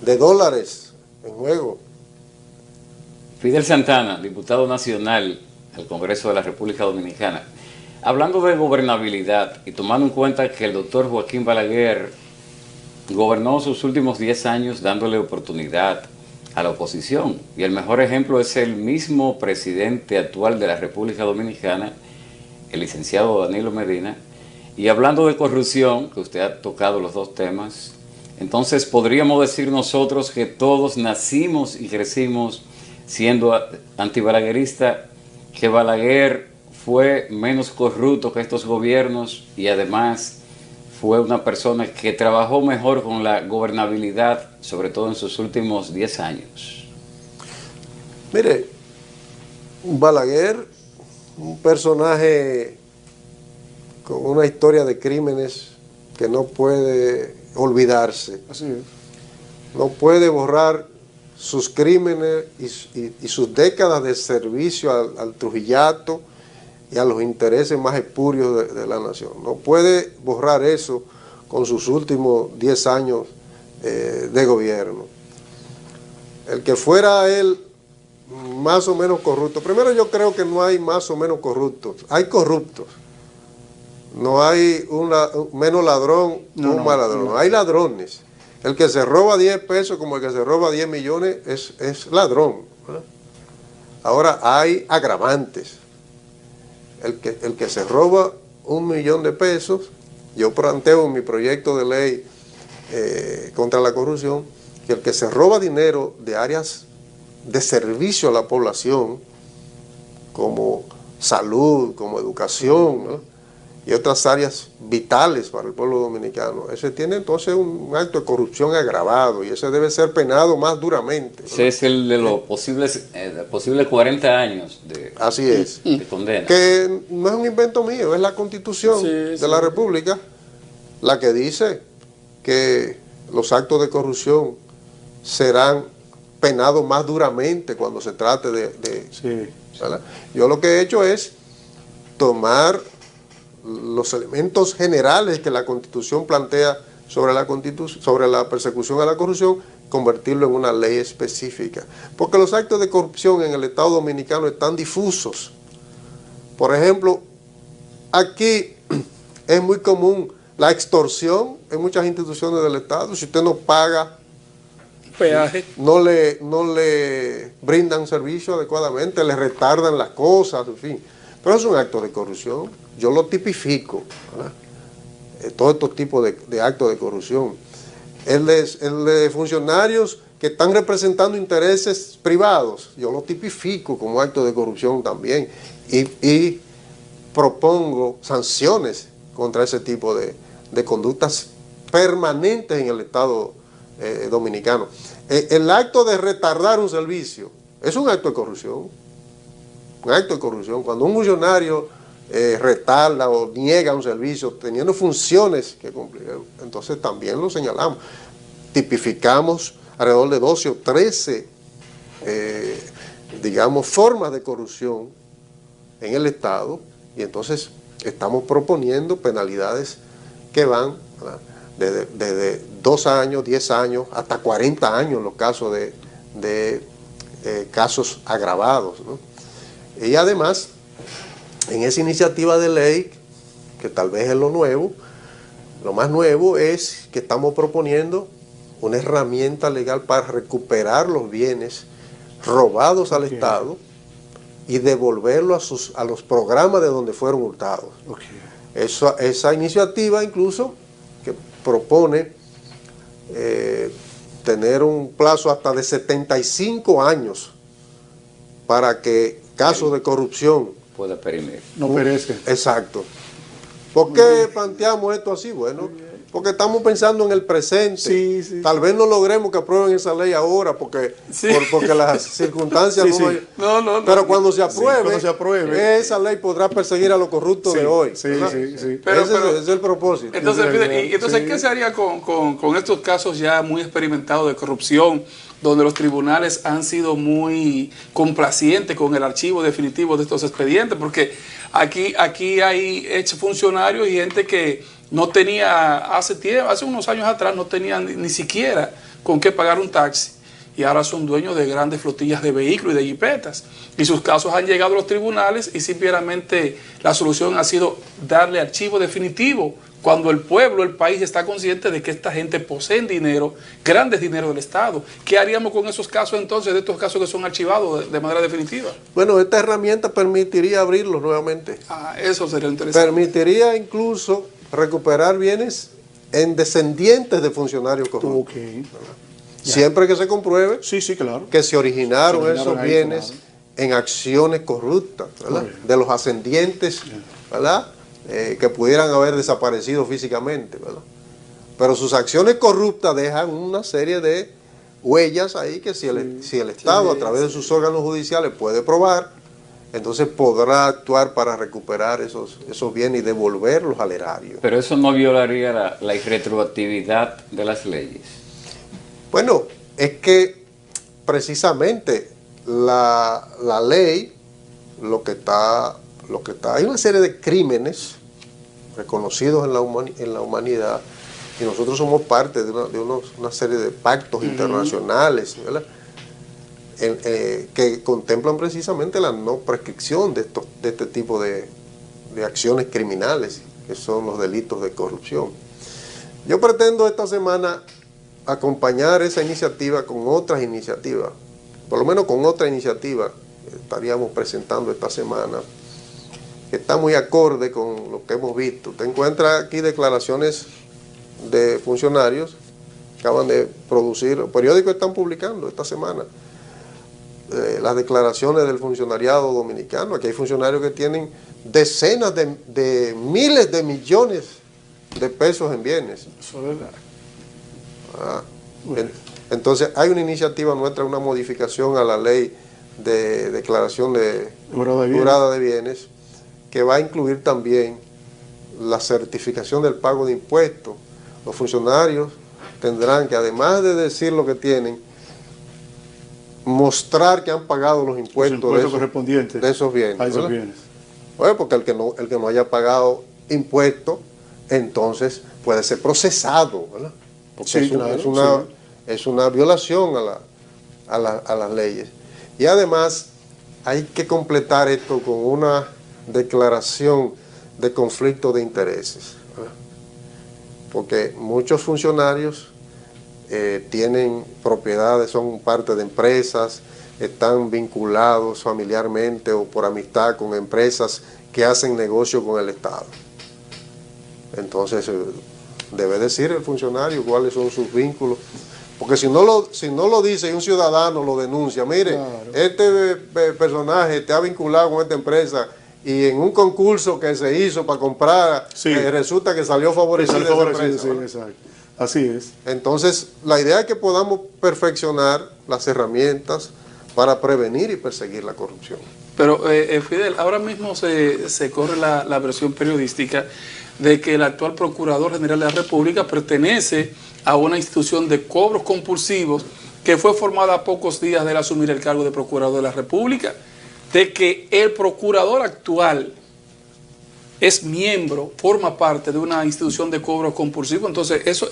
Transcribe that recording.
de dólares en juego. Fidel Santana, diputado nacional al Congreso de la República Dominicana. Hablando de gobernabilidad y tomando en cuenta que el doctor Joaquín Balaguer gobernó sus últimos 10 años dándole oportunidad a la oposición, y el mejor ejemplo es el mismo presidente actual de la República Dominicana, el licenciado Danilo Medina. Y hablando de corrupción, que usted ha tocado los dos temas, entonces podríamos decir nosotros que todos nacimos y crecimos siendo antibalaguerista, que Balaguer fue menos corrupto que estos gobiernos y además fue una persona que trabajó mejor con la gobernabilidad, sobre todo en sus últimos 10 años. Mire, Balaguer, un personaje con una historia de crímenes que no puede olvidarse. Así es. No puede borrar sus crímenes y sus décadas de servicio al trujillato y a los intereses más espurios de la nación. No puede borrar eso con sus últimos 10 años de gobierno. El que fuera él más o menos corrupto. Primero, yo creo que no hay más o menos corruptos. Hay corruptos. No hay menos ladrón que un mal ladrón. No. Hay ladrones. El que se roba 10 pesos como el que se roba 10 millones es ladrón, ¿verdad? Ahora hay agravantes. El que se roba 1 millón de pesos, yo planteo en mi proyecto de ley contra la corrupción, que el que se roba dinero de áreas de servicio a la población, como salud, como educación, ¿no?, y otras áreas vitales para el pueblo dominicano, ese tiene entonces un acto de corrupción agravado y ese debe ser penado más duramente, ¿no? Ese es el de los posibles 40 años Así es. De condena. Que no es un invento mío, es la Constitución de la República la que dice que los actos de corrupción serán penados más duramente cuando se trate ¿verdad? Yo lo que he hecho es tomar los elementos generales que la Constitución plantea sobre la persecución a la corrupción, convertirlo en una ley específica. Porque los actos de corrupción en el Estado Dominicano están difusos. Por ejemplo, aquí es muy común la extorsión en muchas instituciones del Estado. Si usted no paga peaje, no le brindan servicio adecuadamente, le retardan las cosas, en fin. Pero es un acto de corrupción. Yo lo tipifico, ¿verdad? Todos estos tipos de actos de corrupción. El de funcionarios que están representando intereses privados, yo lo tipifico como acto de corrupción también. Y propongo sanciones contra ese tipo de conductas permanentes en el Estado dominicano. El acto de retardar un servicio es un acto de corrupción. Un acto de corrupción. Cuando un funcionario retarda o niega un servicio teniendo funciones que cumplir, entonces también lo señalamos. Tipificamos alrededor de 12 o 13 digamos formas de corrupción en el Estado, y entonces estamos proponiendo penalidades que van desde 2 años, 10 años hasta 40 años en los casos de casos agravados, ¿no? Y además, en esa iniciativa de ley, que tal vez es lo nuevo, lo más nuevo es que estamos proponiendo una herramienta legal para recuperar los bienes robados al Estado y devolverlo a los programas de donde fueron hurtados. Esa iniciativa incluso que propone tener un plazo hasta de 75 años para que casos de corrupción pueda perimir. No perezca. Exacto. ¿Por qué planteamos esto así? Bueno, porque estamos pensando en el presente. Tal vez no logremos que aprueben esa ley ahora porque las circunstancias no. Pero cuando se apruebe, esa ley podrá perseguir a los corruptos de hoy. Pero ese es el propósito. Entonces, ¿qué se haría con estos casos ya muy experimentados de corrupción, donde los tribunales han sido muy complacientes con el archivo definitivo de estos expedientes? Porque aquí hay funcionarios y gente que no tenía, hace unos años atrás, no tenían ni siquiera con qué pagar un taxi y ahora son dueños de grandes flotillas de vehículos y de jipetas. Y sus casos han llegado a los tribunales y simplemente la solución ha sido darle archivo definitivo cuando el pueblo, el país está consciente de que esta gente posee dinero, grandes dineros del Estado. ¿Qué haríamos con esos casos entonces, de estos casos que son archivados de manera definitiva? Bueno, esta herramienta permitiría abrirlos nuevamente. Eso sería interesante. Permitiría incluso recuperar bienes en descendientes de funcionarios corruptos. Okay. Siempre que se compruebe claro, que se originaron esos ahí, bienes claro, en acciones corruptas, ¿verdad? De los ascendientes, ¿verdad? Que pudieran haber desaparecido físicamente, ¿verdad? Pero sus acciones corruptas dejan una serie de huellas ahí que si el Estado a través de sus órganos judiciales puede probar, entonces podrá actuar para recuperar esos bienes y devolverlos al erario. Pero eso no violaría la irretroactividad de las leyes. Bueno, es que precisamente la ley, lo que está, hay una serie de crímenes reconocidos en la humanidad, y nosotros somos parte de una serie de pactos internacionales, ¿verdad? Que contemplan precisamente la no prescripción de este tipo de acciones criminales, que son los delitos de corrupción. Yo pretendo esta semana acompañar esa iniciativa con otras iniciativas, por lo menos con otra iniciativa que estaríamos presentando esta semana, que está muy acorde con lo que hemos visto. Te encuentras aquí declaraciones de funcionarios que acaban de producir, los periódicos están publicando esta semana, las declaraciones del funcionariado dominicano. Aquí hay funcionarios que tienen decenas de miles de millones de pesos en bienes. Eso es verdad. Entonces hay una iniciativa nuestra, una modificación a la ley de declaración jurada de bienes, que va a incluir también la certificación del pago de impuestos. Los funcionarios tendrán que, además de decir lo que tienen, mostrar que han pagado los impuestos correspondientes de esos bienes. A esos bienes. Bueno, porque el que no haya pagado impuestos, entonces puede ser procesado, ¿verdad? Porque es una violación a las leyes. Y además hay que completar esto con una declaración de conflicto de intereses, ¿verdad? Porque muchos funcionarios tienen propiedades, son parte de empresas, están vinculados familiarmente o por amistad con empresas que hacen negocio con el Estado. Entonces debe decir el funcionario cuáles son sus vínculos, porque si no lo dice y un ciudadano lo denuncia, mire, claro, este personaje está vinculado con esta empresa y en un concurso que se hizo para comprar, resulta que salió favorecido esa empresa, ¿no? Exacto. Así es. Entonces, la idea es que podamos perfeccionar las herramientas para prevenir y perseguir la corrupción. Pero, Fidel, ahora mismo se corre la versión periodística de que el actual Procurador General de la República pertenece a una institución de cobros compulsivos que fue formada a pocos días de él asumir el cargo de Procurador de la República, de que el Procurador actual es miembro, forma parte de una institución de cobros compulsivos. Entonces, eso